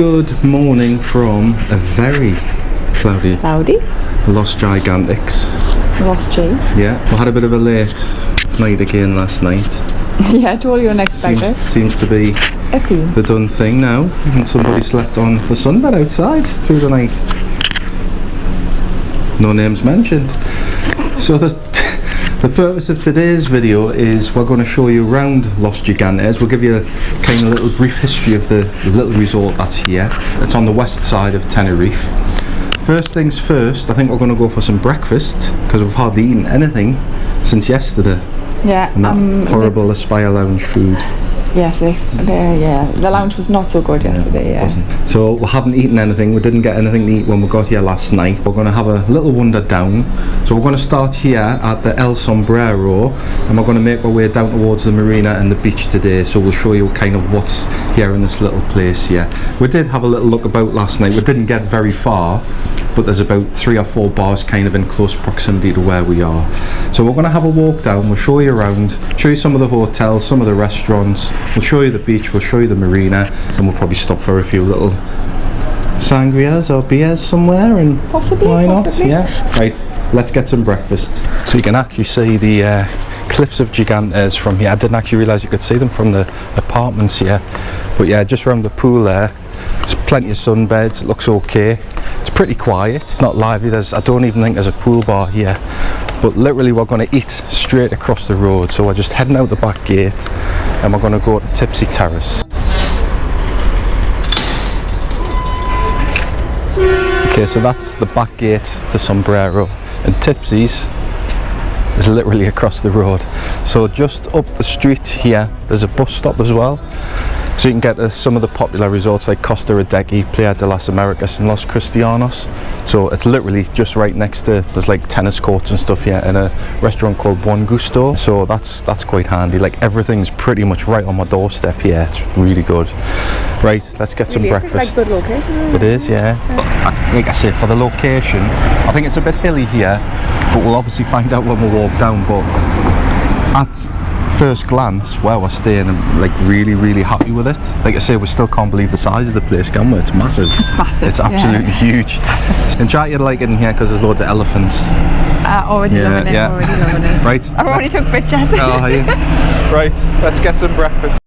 Good morning from a very cloudy Los Gigantes. Los G. Yeah, we had a bit of a late night again last night. Yeah, totally unexpected. Seems to be the done thing now. And somebody slept on the sunbed outside through the night. No names mentioned. So the purpose of today's video is we're going to show you around Los Gigantes. We'll give you a kind of little brief history of the little resort that's here. It's on the west side of Tenerife. First things first, I think we're going to go for some breakfast because we've hardly eaten anything since yesterday. Yeah. And that horrible Aspire Lounge food. Yes, the lounge was not so good yesterday. Yeah. Wasn't. So we haven't eaten anything. We didn't get anything to eat when we got here last night. We're going to have a little wander down. So we're going to start here at the El Sombrero, and we're going to make our way down towards the Marina and the beach today. So we'll show you kind of what's here in this little place here. We did have a little look about last night. We didn't get very far, but there's about 3 or 4 bars kind of in close proximity to where we are. So we're going to have a walk down. We'll show you around, show you some of the hotels, some of the restaurants. We'll show you the beach, we'll show you the marina, and we'll probably stop for a few little sangrias or beers somewhere, and possibly, why not? Yeah. Right, let's get some breakfast. So you can actually see the cliffs of Gigantes from here. I didn't actually realise you could see them from the apartments here. But yeah, just around the pool there, there's plenty of sunbeds, it looks okay. It's pretty quiet, it's not lively. I don't even think there's a pool bar here. But literally we're going to eat straight across the road. So we're just heading out the back gate and we're going to go to Tipsy Terrace. Okay, so that's the back gate to Sombrero, and Tipsy's is literally across the road. So just up the street here, there's a bus stop as well. So you can get to some of the popular resorts like Costa Rica, Playa de las Americas and Los Cristianos. So it's literally just right next to, there's like tennis courts and stuff here, and a restaurant called Buen Gusto. So that's quite handy. Like everything's pretty much right on my doorstep here. It's really good. Right, let's get some breakfast. It's like good location. It is, yeah. But, like I said, for the location, I think it's a bit hilly here, but we'll obviously find out when we walk down. But at first glance, where we're staying, I'm like really happy with it. Like I say, we still can't believe the size of the place, can we? It's massive. It's massive. It's absolutely huge. And try to like it in here because there's loads of elephants. Already loving it. Already loving it. Right. I've already took pictures. Oh, yeah. Right, let's get some breakfast.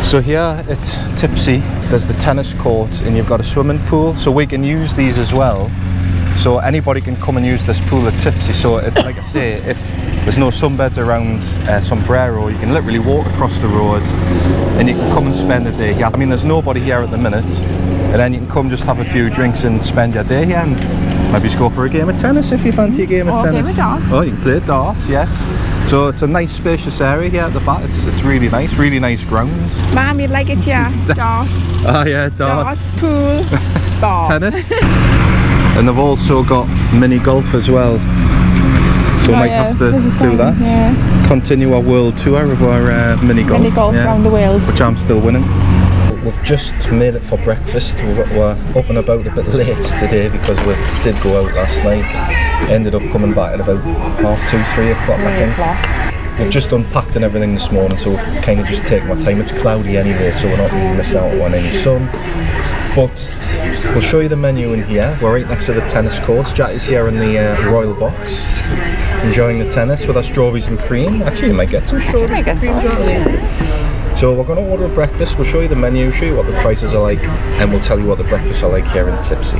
So here at Tipsy, there's the tennis court and you've got a swimming pool, so we can use these as well. So anybody can come and use this pool at Tipsy. So like I say, if there's no sunbeds around Sombrero, you can literally walk across the road and you can come and spend the day here. I mean, there's nobody here at the minute, and then you can come just have a few drinks and spend your day here, and maybe just go for a game of tennis if you fancy a game of tennis. Or a game of darts. Oh, you can play darts, yes. So it's a nice spacious area here at the back. It's really nice grounds. Mum, you'd like it here. Darts. Oh yeah, darts. Pool. Bar. Tennis. And they've also got mini golf as well. So we might have to do that. Yeah. Continue our world tour of our mini golf. Mini golf around the world. Which I'm still winning. We've just made it for breakfast. We're up and about a bit late today because we did go out last night. Ended up coming back at about 2:30, 3 o'clock, I think. We've just unpacked and everything this morning, so we've kind of just taken our time. It's cloudy anyway, so we're not really missing out on any sun. But we'll show you the menu in here. We're right next to the tennis courts. Jack is here in the Royal Box, enjoying the tennis with our strawberries and cream. Actually, you might get some strawberries and cream. So we're going to order a breakfast. We'll show you the menu, show you what the prices are like, and we'll tell you what the breakfasts are like here in Tipsy.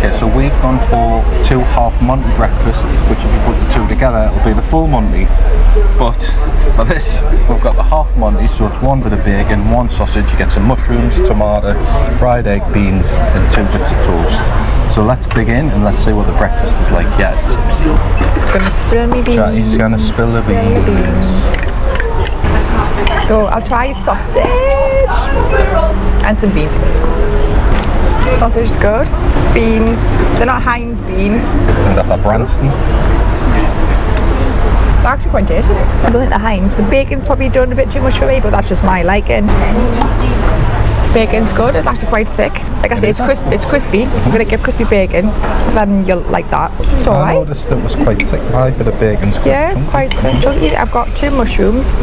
Okay, so we've gone for 2 half Monty breakfasts, which if you put the 2 together, it'll be the full Monty. But for this, we've got the half Monty, so it's 1 bit of bacon, 1 sausage, you get some mushrooms, tomato, fried egg, beans, and 2 bits of toast. So let's dig in and let's see what the breakfast is like. Yeah, Tipsy. Gonna spill me beans. He's gonna spill the beans. So I'll try sausage and some beans. Sausage is good. Beans, they're not Heinz beans. And that's a Branston. They're actually quite tasty. I don't think the Heinz. The bacon's probably done a bit too much for me, but that's just my liking. Bacon's good. It's actually quite thick. Like I say, it's crispy. I'm gonna give crispy bacon, then you'll like that. It's alright. I noticed it was quite thick. My bit of bacon's quite yeah, it's quite chunky. I've got 2 mushrooms.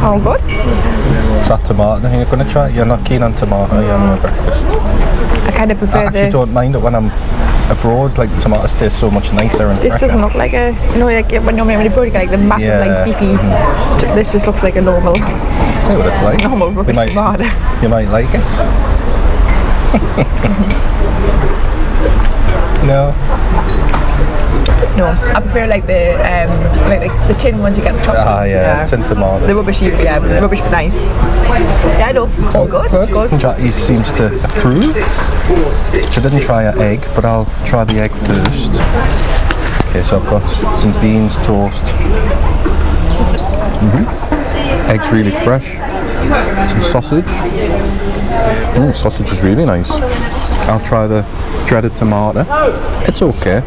Oh, good. Is that tomato? You're gonna try? You're not keen on tomato, you're on breakfast. I kind of prefer I actually don't mind it when I'm abroad. Like the tomatoes taste so much nicer and This fresher. doesn't look like a, you know, like when you're making a burger, like the massive, like beefy. This just looks like a normal. See what it's like. Normal rubbish tomato. You might like it. No. No, I prefer like the tin ones you get the chocolate. Ah, yeah, tin tomatoes. The rubbish, yeah, the rubbish is nice. Yeah, no, all good. Good. Jackie seems to approve. She didn't try her egg, but I'll try the egg first. Okay, so I've got some beans, toast. Egg's really fresh. Some sausage. Sausage is really nice. I'll try the dreaded tomato. It's okay.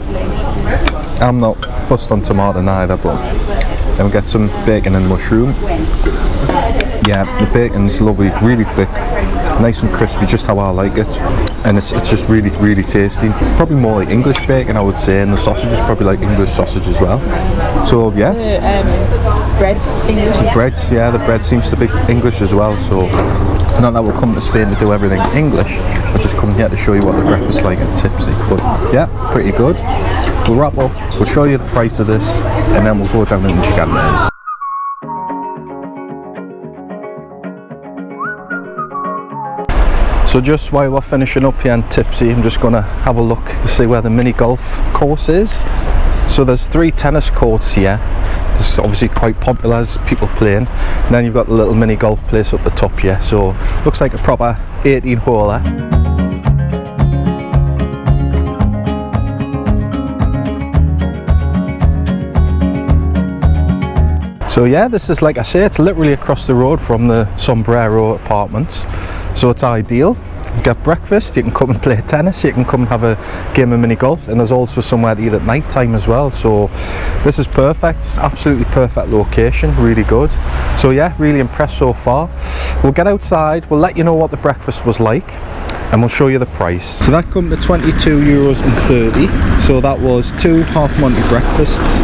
I'm not fussed on tomato neither, but then we get some bacon and mushroom. Yeah, the bacon's lovely, really thick, nice and crispy, just how I like it. And it's just really, really tasty. Probably more like English bacon, I would say, and the sausage is probably like English sausage as well. So yeah. Bread's English. Breads, yeah, the bread seems to be English as well. So not that we'll come to Spain to do everything English, I just come here to show you what the breakfast's like at Tipsy. But yeah, pretty good. We'll wrap up, we'll show you the price of this, and then we'll go down to the Gigantes. So just while we're finishing up here in Tipsy, I'm just going to have a look to see where the mini golf course is. So there's 3 tennis courts here. This is obviously quite popular as people playing. And then you've got the little mini golf place up the top here. So looks like a proper 18-holer. So yeah, this is, like I say, it's literally across the road from the Sombrero apartments. So it's ideal. You get breakfast, you can come and play tennis, you can come and have a game of mini golf, and there's also somewhere to eat at night time as well. So this is perfect. It's absolutely perfect location, really good. So yeah, really impressed so far. We'll get outside, we'll let you know what the breakfast was like, and we'll show you the price. So that come to €22.30. So that was 2 half Monty breakfasts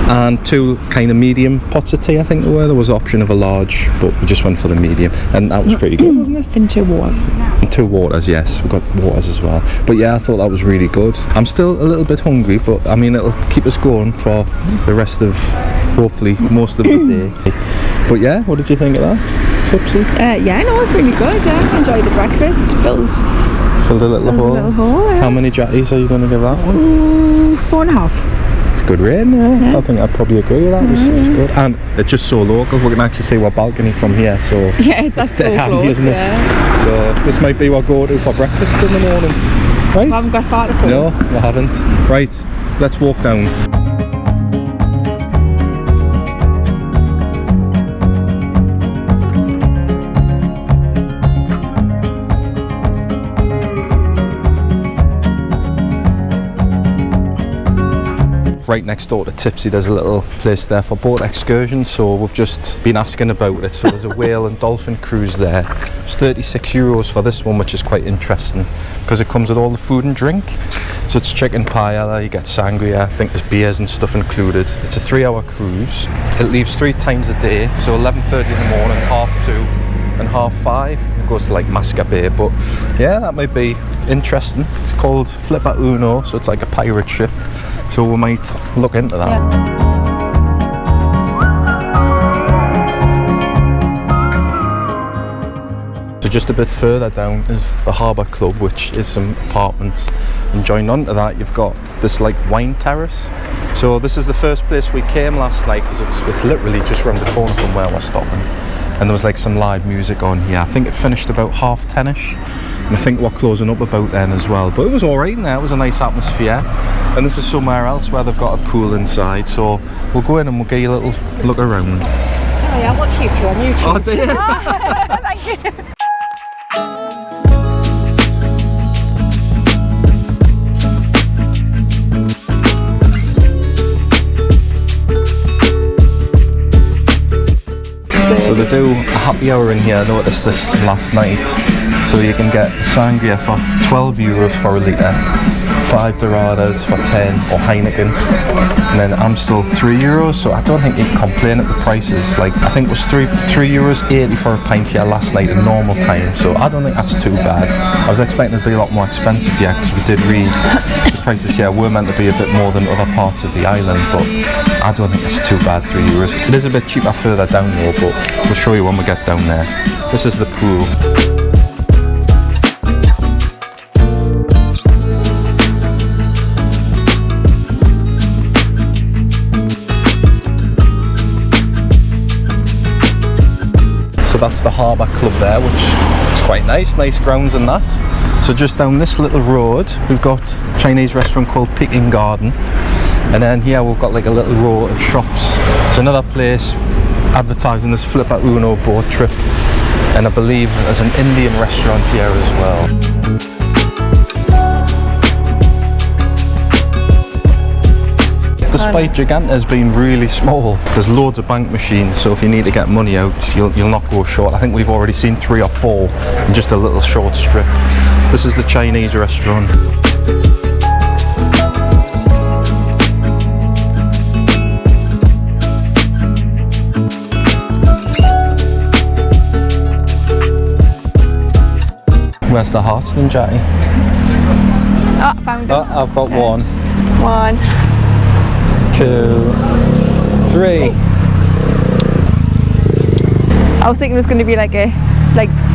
and 2 kind of medium pots of tea, I think there were. There was an option of a large, but we just went for the medium, and that was pretty good, wasn't it? And 2 waters. And 2 waters, yes, we've got waters as well. But yeah, I thought that was really good. I'm still a little bit hungry, but I mean, it'll keep us going for the rest of, hopefully, most of the day. But yeah, what did you think of that, Tipsy? Yeah, no, it's really good. Yeah, I enjoyed the breakfast. Filled a little hole. Yeah. How many jatties are you going to give that one? 4.5. It's a good rating, yeah. I think I'd probably agree with that. It's good, and it's just so local. We can actually see our balcony from here, so yeah, that's so handy, close, isn't it? Yeah. So this might be what go to for breakfast in the morning, right? We haven't got far to fall. No, we haven't. Right, let's walk down. Right next door to Tipsy, there's a little place there for boat excursions, so we've just been asking about it. So there's a whale and dolphin cruise there. It's €36 for this one, which is quite interesting because it comes with all the food and drink. So it's chicken paella, you get sangria, I think there's beers and stuff included. It's a 3-hour cruise. It leaves 3 times a day, so 11:30 in the morning, 2:30 and 5:30. It goes to like Masca Bay, but yeah, that might be interesting. It's called Flipper Uno, so it's like a pirate ship. So we might look into that. Yeah. So just a bit further down is the Harbour Club, which is some apartments, and joined onto that you've got this like wine terrace. So this is the first place we came last night, because it's literally just around the corner from where we're stopping, and there was like some live music on here. I think it finished about 10:30ish, and I think we're closing up about then as well, but it was alright in there. It was a nice atmosphere. And this is somewhere else where they've got a pool inside, so we'll go in and we'll get you a little look around. Sorry, I watch you two on YouTube. Oh dear. Thank you. So they do a happy hour in here. I noticed this last night. So you can get Sangria for €12 for a litre, 5 Doradas for 10, or Heineken, and then Amstel €3. So I don't think you can complain at the prices. Like, I think it was €3.80 for a pint here last night in normal time. So I don't think that's too bad. I was expecting it to be a lot more expensive here, because we did read the prices here were meant to be a bit more than other parts of the island, but I don't think it's too bad, €3. It is a bit cheaper further down though, but we'll show you when we get down there. This is the pool. So that's the Harbour Club there, which is quite nice grounds and that. So just down this little road we've got a Chinese restaurant called Peking Garden, and then here we've got like a little row of shops. It's another place advertising this Flipper Uno boat trip, and I believe there's an Indian restaurant here as well. Despite Gigantes being really small, there's loads of bank machines, so if you need to get money out, you'll not go short. I think we've already seen 3 or 4 in just a little short strip. This is the Chinese restaurant. Where's the hearts then, Jackie? Oh, found it. Oh, I've got one. 1, 2, 3. I was thinking it was going to be like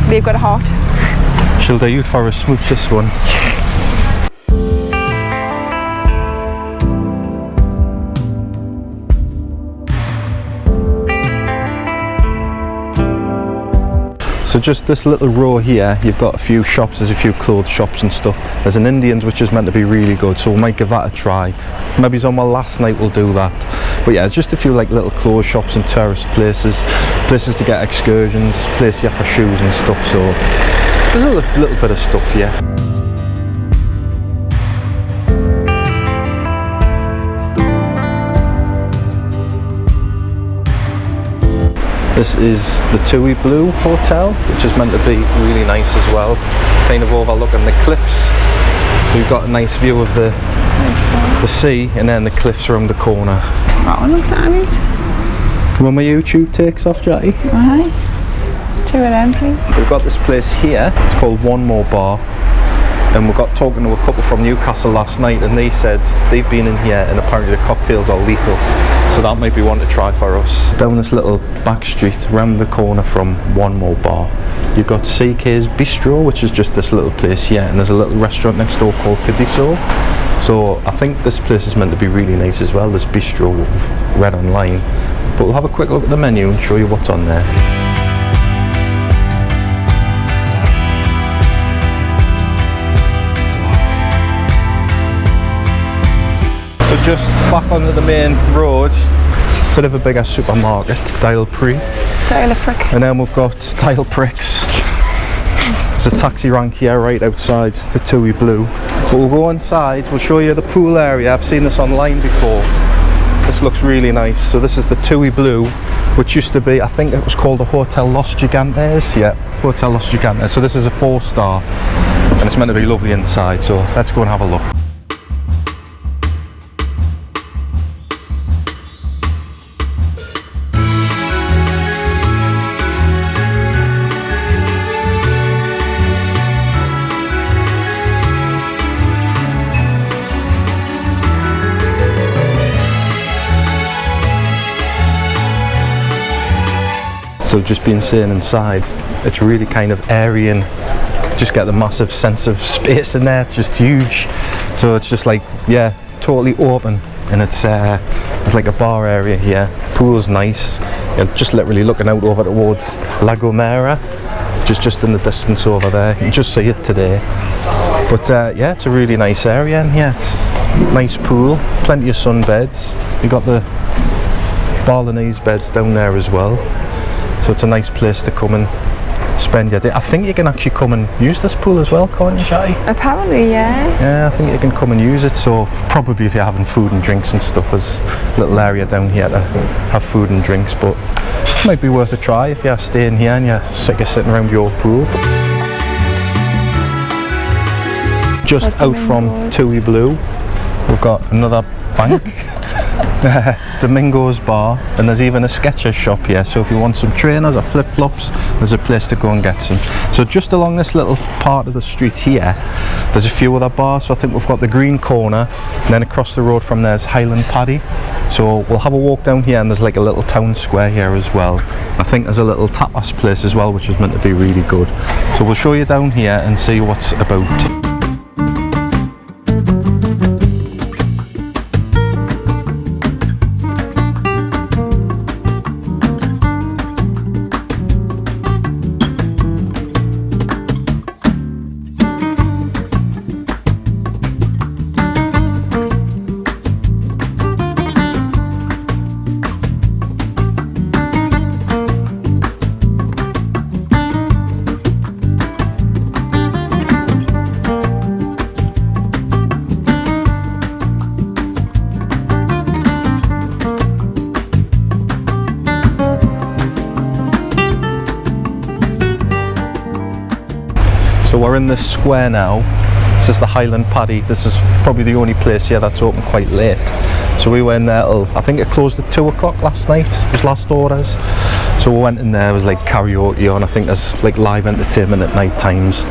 they've got a heart. She'll do you for a smooch this one. So just this little row here, you've got a few shops, there's a few clothes shops and stuff. There's an Indian's which is meant to be really good, so we might give that a try. Maybe it's on our last night we'll do that. But yeah, it's just a few like little clothes shops and tourist places to get excursions, places here for shoes and stuff, so there's a little bit of stuff here. This is the Tui Blue Hotel, which is meant to be really nice as well, kind of overlooking the cliffs. We've got a nice view of the sea, and then the cliffs around the corner. That one looks alright. When my YouTube takes off, Jackie. Alright. 2 of them, please. We've got this place here, it's called One More Bar, and we got talking to a couple from Newcastle last night, and they said they've been in here and apparently the cocktails are lethal. So that might be one to try for us. Down this little back street, round the corner from One More Bar, you've got CK's Bistro, which is just this little place here, and there's a little restaurant next door called Pediso. So I think this place is meant to be really nice as well, this bistro we've read online. But we'll have a quick look at the menu and show you what's on there. So just back onto the main road, bit of a bigger supermarket, Dial Prick. And then we've got Dial Pricks. There's a taxi rank here right outside the Tui Blue. But we'll go inside, we'll show you the pool area. I've seen this online before. This looks really nice. So this is the Tui Blue, which used to be, I think it was called the Hotel Los Gigantes. Yeah, Hotel Los Gigantes. So this is a 4-star, and it's meant to be lovely inside. So let's go and have a look. So just being sitting inside, it's really kind of airy and just get the massive sense of space in there. It's just huge. So it's just like, yeah, totally open, and it's like a bar area here. Pool's nice. You're just literally looking out over towards La Gomera, just in the distance over there. You can just see it today. But yeah, it's a really nice area in here. It's a nice pool, plenty of sunbeds. You got the Balinese beds down there as well. So it's a nice place to come and spend your day. I think you can actually come and use this pool as well, can't you, Jackie? Apparently, yeah. Yeah, I think you can come and use it. So probably if you're having food and drinks and stuff, there's a little area down here to have food and drinks. But it might be worth a try if you're staying here and you're sick of sitting around your pool. Just out from Tui Blue, we've got another bank. Domingo's bar, and there's even a Skechers shop here, so if you want some trainers or flip-flops, there's a place to go and get some. So just along this little part of the street here, there's a few other bars. So I think we've got the Green Corner, and then across the road from there's Highland Paddy. So we'll have a walk down here, and there's like a little town square here as well. I think there's a little tapas place as well, which is meant to be really good. So we'll show you down here and see what's about. So we're in this square now. This is the Highland Paddy. This is probably the only place here that's open quite late. So we went there till, I think it closed at 2 o'clock last night, it was last orders. So we went in there, it was like karaoke on, I think there's like live entertainment at night times.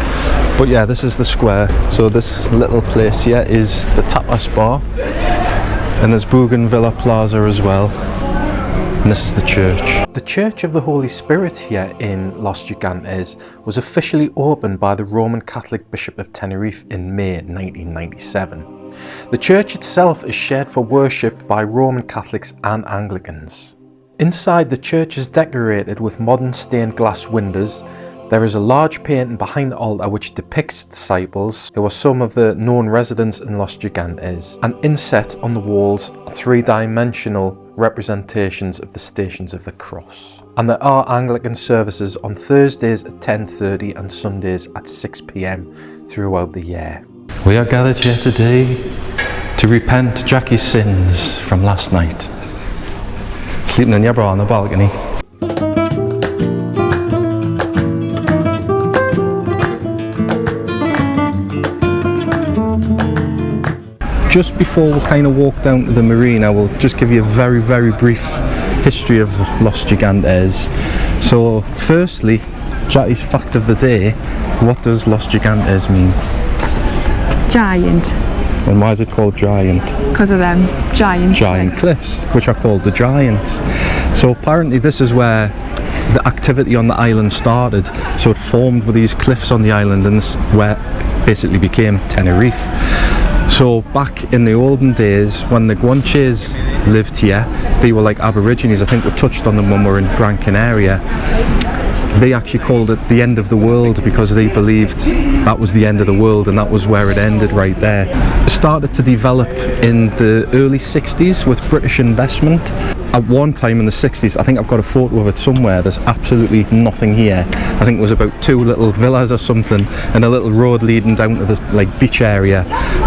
But yeah, this is the square. So this little place here is the tapas bar. And there's Bougainvillea Plaza as well. And this is the church. The Church of the Holy Spirit here in Los Gigantes was officially opened by the Roman Catholic Bishop of Tenerife in May 1997. The church itself is shared for worship by Roman Catholics and Anglicans. Inside, the church is decorated with modern stained glass windows. There is a large painting behind the altar which depicts disciples who are some of the known residents in Los Gigantes, and inset on the walls are three-dimensional representations of the Stations of the Cross. And there are Anglican services on Thursdays at 10:30 and Sundays at 6 p.m. throughout the year. We are gathered here today to repent Jackie's sins from last night. Sleeping in your bra on the balcony. Just before we kind of walk down to the Marina, we'll just give you a very, very brief history of Los Gigantes. So, firstly, Jackie's fact of the day, what does Los Gigantes mean? Giant. And why is it called giant? Because of them giant cliffs, which are called the Giants. So apparently this is where the activity on the island started. So it formed with these cliffs on the island, and this is where it basically became Tenerife. So back in the olden days, when the Guanches lived here, they were like Aborigines. I think we touched on them when we were in Gran Canaria. They actually called it the end of the world because they believed that was the end of the world, and that was where it ended right there. It started to develop in the early 60s with British investment. At one time in the 60s, I think I've got a photo of it somewhere, there's absolutely nothing here. I think it was about 2 little villas or something and a little road leading down to the like beach area.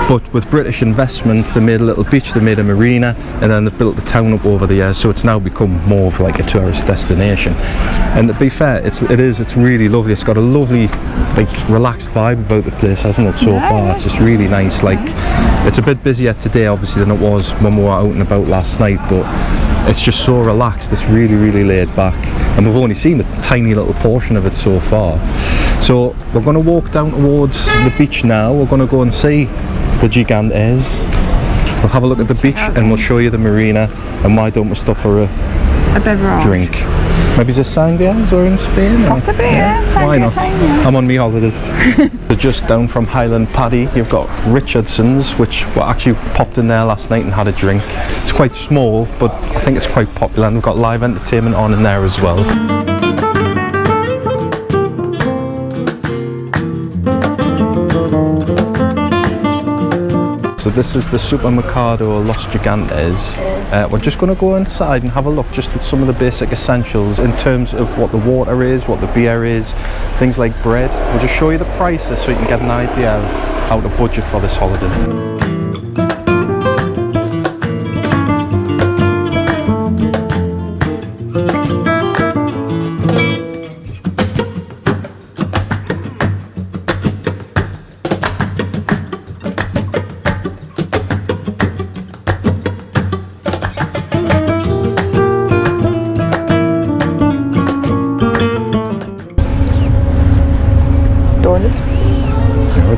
But with British investment, they made a little beach, they made a marina, and then they built the town up over the years, so it's now become more of like a tourist destination. And to be fair, it's really lovely. It's got a lovely, like, relaxed vibe about the place, hasn't it, so far? It's just really nice. Like, it's a bit busier today, obviously, than it was when we were out and about last night, but it's just so relaxed. It's really, really laid back, and we've only seen a tiny little portion of it so far. So we're going to walk down towards the beach now. We're going to go and see the Gigantes. We'll have a look at the beach, and we'll show you the marina, and why don't we stop for a beverage drink. Maybe it's a Sangrias or in Spain? Possibly, yeah. Why Sangria, not? Sangria. I'm on me holidays. So just down from Highland Paddy, you've got Richardson's, which we actually popped in there last night and had a drink. It's quite small, but I think it's quite popular, and we've got live entertainment on in there as well. So this is the Supermercado Los Gigantes. We're just going to go inside and have a look just at some of the basic essentials in terms of what the water is, what the beer is, things like bread. We'll just show you the prices so you can get an idea of how to budget for this holiday.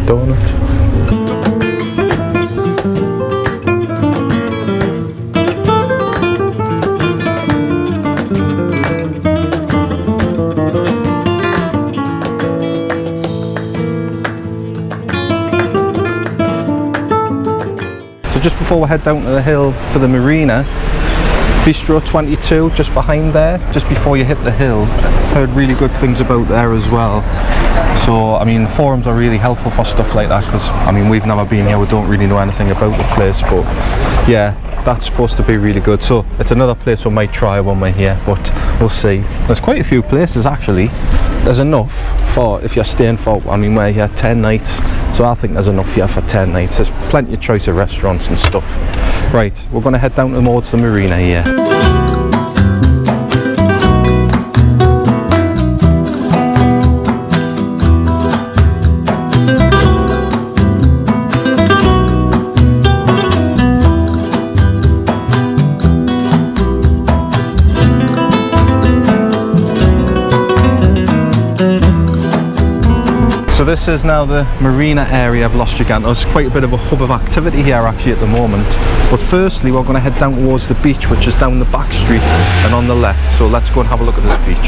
Donut. So just before we head down to the hill to the Marina, Bistro 22 just behind there, just before you hit the hill. Heard really good things about there as well. So I mean, forums are really helpful for stuff like that, because I mean, we've never been here, we don't really know anything about the place, but yeah, that's supposed to be really good. So it's another place we might try when we're here, but we'll see. There's quite a few places actually. There's enough for if you're staying for, I mean, we're here 10 nights, so I think there's enough here for 10 nights. There's plenty of choice of restaurants and stuff. Right, we're going to head down towards the Marina here. So this is now the Marina area of Los Gigantes. Quite a bit of a hub of activity here actually at the moment. But firstly we're going to head down towards the beach, which is down the back street and on the left. So let's go and have a look at this beach.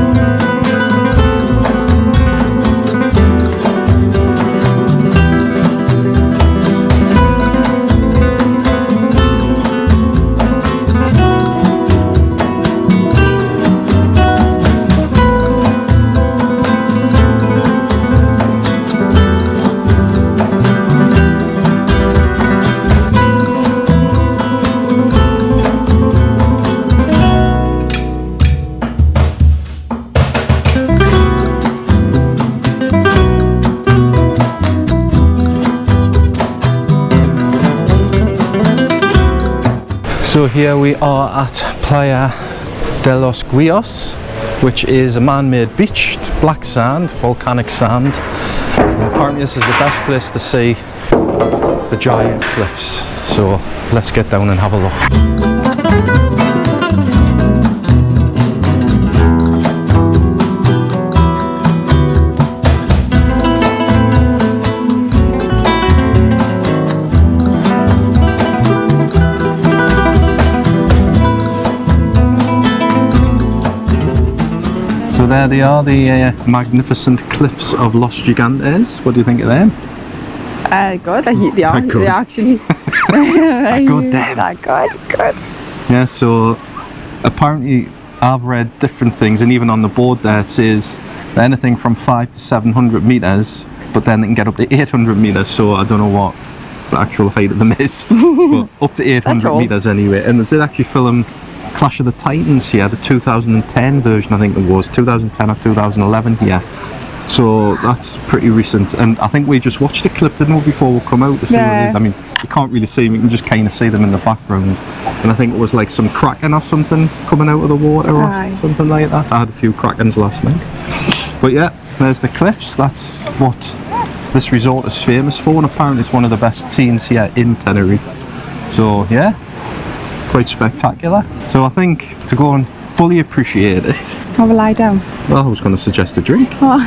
So here we are at Playa de los Guios, which is a man-made beach, black sand, volcanic sand. And apparently this is the best place to see the giant cliffs. So let's get down and have a look. So there they are, the magnificent cliffs of Los Gigantes. What do you think of them? Good. They are. Good. They actually. Good then. Good. Yeah. So apparently, I've read different things, and even on the board there it says anything from 500 to 700 meters, but then they can get up to 800 meters. So I don't know what the actual height of them is, but up to 800 meters anyway. And they did actually film Clash of the Titans here, the 2010 version, I think it was 2010 or 2011 here. So that's pretty recent, and I think we just watched a clip, didn't we, before we come out to see what it is. I mean, you can't really see them, you can just kind of see them in the background, and I think it was like some kraken or something coming out of the water or something like that. I had a few krakens last night. But yeah, there's the cliffs. That's what this resort is famous for, and apparently it's one of the best scenes here in Tenerife. So yeah, quite spectacular. So I think to go and fully appreciate it, have a lie down. Well, I was going to suggest a drink. Oh.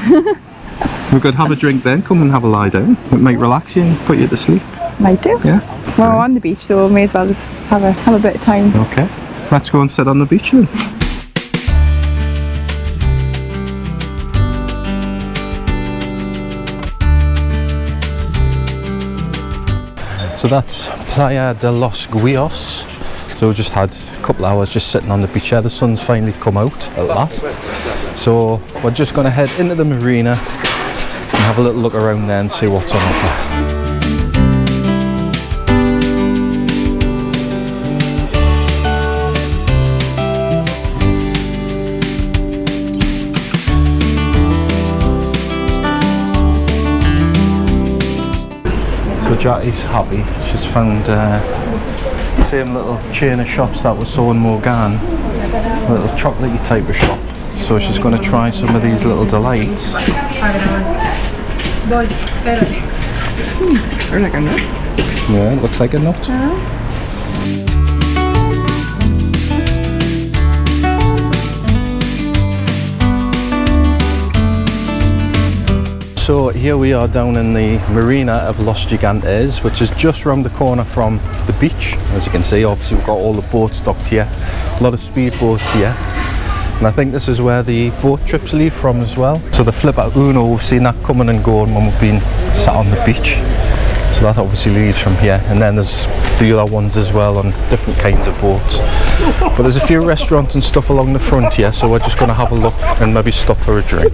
We could have a drink then, come and have a lie down. It might relax you and put you to sleep. Might do. Yeah. Well, we're on the beach, so we may as well just have a bit of time. Okay. Let's go and sit on the beach then. So that's Playa de Los Guios. So we just had a couple of hours just sitting on the beach here. The sun's finally come out at last. So we're just going to head into the marina and have a little look around there and see what's on offer. So Jackie's happy. She's found the same little chain of shops that was so in Morgan, a little chocolatey type of shop. So she's going to try some of these little delights. Yeah, it looks like a nut. So here we are down in the Marina of Los Gigantes, which is just round the corner from the beach. As you can see, obviously we've got all the boats docked here, a lot of speed boats here. And I think this is where the boat trips leave from as well. So the Flipper Uno, we've seen that coming and going when we've been sat on the beach. So that obviously leaves from here. And then there's the other ones as well on different kinds of boats. But there's a few restaurants and stuff along the front here, so we're just going to have a look and maybe stop for a drink.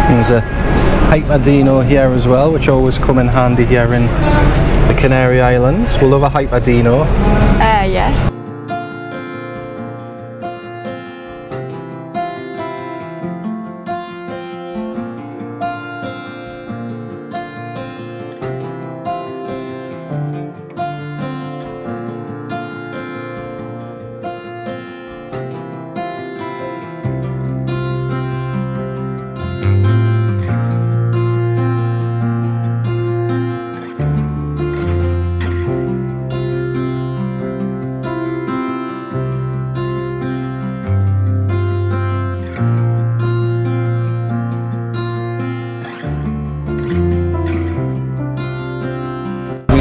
There's a Hyperdino here as well, which always come in handy here in the Canary Islands. We'll love a Hyperdino. Yeah.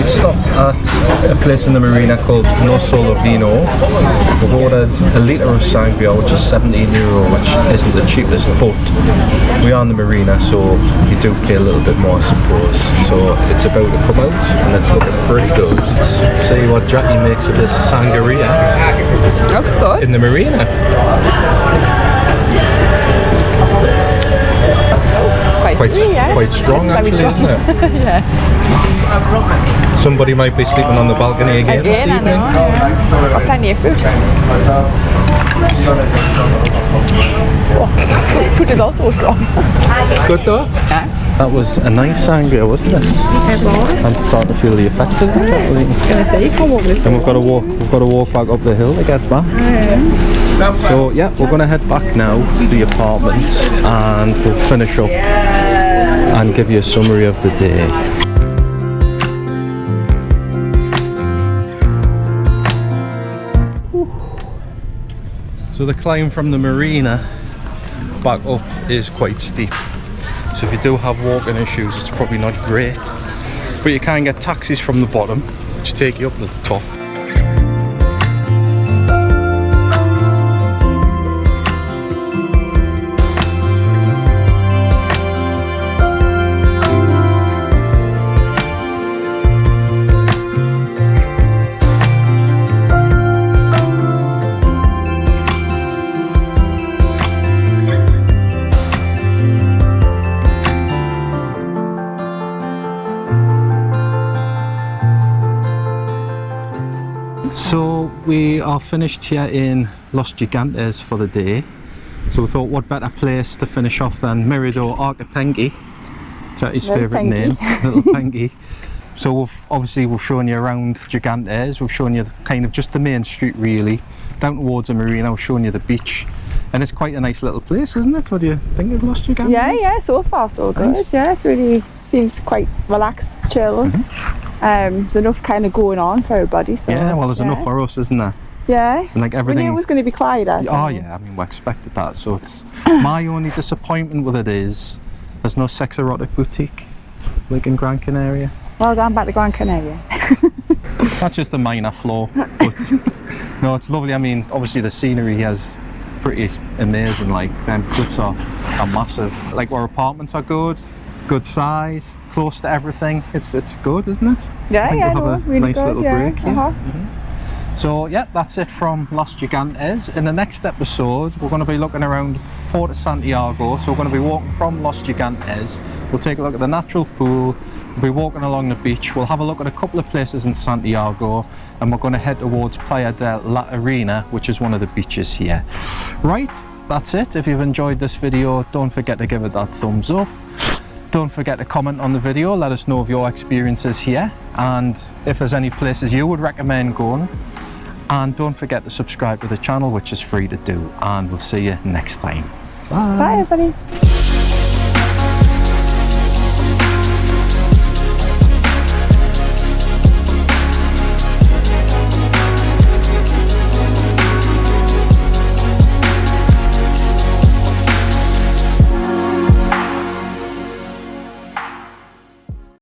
Stopped at a place in the marina called No Solo Vino. We've ordered a litre of Sangria, which is €17, which isn't the cheapest, but we are in the marina, so you do pay a little bit more, I suppose. So it's about to come out and it's looking pretty good. Let's see what Jackie makes of this Sangria. Looks good. In the marina. Quite strong actually, isn't it? Yeah. Somebody might be sleeping on the balcony again this evening. Got plenty of fruit. Oh, fruit is also strong. Good though? Yeah. That was a nice sangria, wasn't it? It was. I'm starting to feel the effects of it. Gonna say you can't walk this. And we've got to walk back up the hill to get back. So yeah, we're gonna head back now to the apartment and we'll finish up and give you a summary of the day. So the climb from the marina back up is quite steep. So if you do have walking issues, it's probably not great. But you can get taxis from the bottom, which take you up to the top. So we are finished here in Los Gigantes for the day. So we thought what better place to finish off than Mirador de Archipenque, Jackie's favourite name, Little Penque. So we've shown you around Gigantes, we've shown you kind of just the main street really, down towards the marina, we've shown you the beach. And it's quite a nice little place, isn't it? What do you think of Los Gigantes? Yeah, so far so good. Nice. Yeah, it really seems quite relaxed, chilled. There's enough kind of going on for everybody. So, yeah, well there's enough for us, isn't there? Yeah. And like everything. We knew it was going to be quieter. So. Oh yeah, I mean we expected that. So it's my only disappointment with it is there's no sex erotic boutique like in Gran Canaria. Well done, back to Gran Canaria. That's just a minor flaw, but no, it's lovely. I mean, obviously the scenery here is pretty amazing. Like, them cliffs are massive. Like, our apartments are good size, close to everything. It's good, isn't it? Yeah, I think we'll have a really nice good, little break here. So yeah, that's it from Los Gigantes. In the next episode, we're going to be looking around Port of Santiago. So we're going to be walking from Los Gigantes. We'll take a look at the natural pool. We'll be walking along the beach. We'll have a look at a couple of places in Santiago, and we're going to head towards Playa de la Arena, which is one of the beaches here. Right, that's it. If you've enjoyed this video, don't forget to give it that thumbs up. Don't forget to comment on the video, let us know of your experiences here, and if there's any places you would recommend going. And don't forget to subscribe to the channel, which is free to do, and we'll see you next time. Bye. Bye everybody.